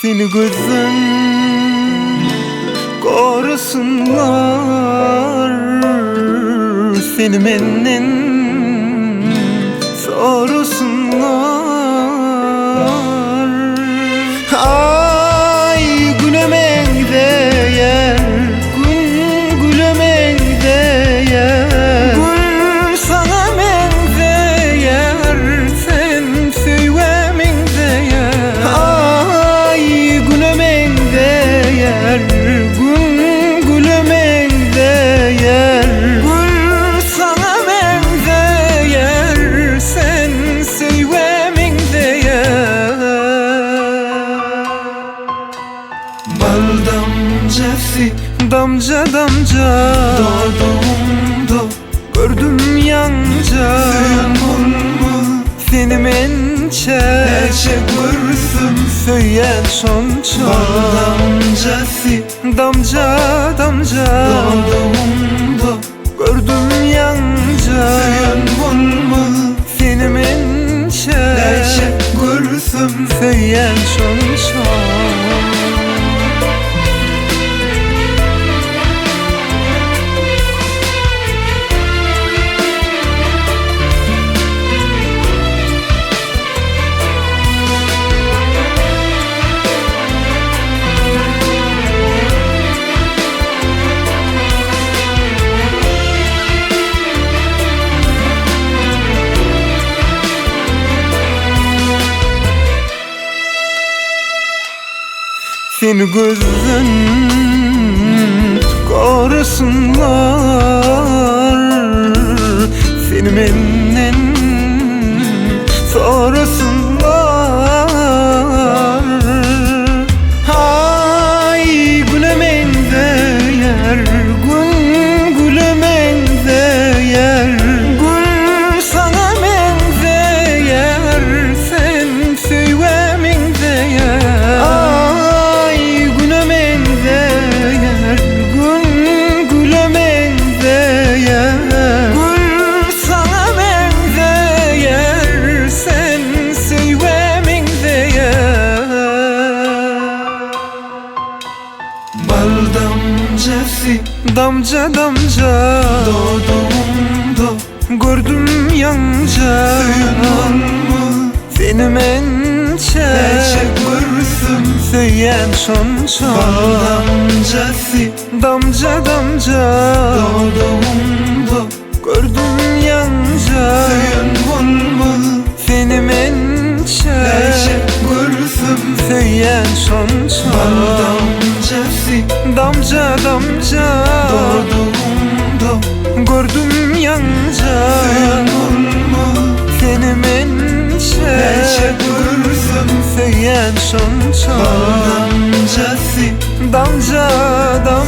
Seni gözün korusunlar, seni menden sorusunlar. Ay gülemen değer, gün gülemen değer, gül sana men değer, sen söylemen değer. Ay gülemen değer, gün gülemen değer, gül sana men değer, sen söylemen değer. Bal damcası damca damca doğduğumda gördüm yanca. Seni mençe neçe görsün söyleyen sonça. Bal damcası damca damca doğduğumda gördüm yanca. Seni mençe neçe görsün söyleyen sonça. Seni gözün korusunlar, seni menden sorusunlar. Ay gülemen değer, gün gülemen değer, gül sana men değer, sen söylemen değer. Bal damcası damca damca doğduğumda gördüm yanca. Seni mençe neçe görsün söyleyen sonça. Bal damcası damca damca doğduğumda gördüm yanca. Seni mençe neçe görsün söyleyen sonça. Bal damcası damca damca doğduğumda gördüm yanca. Seni mençe neçe görsün söyleyen sonça. Bal damcası damca damca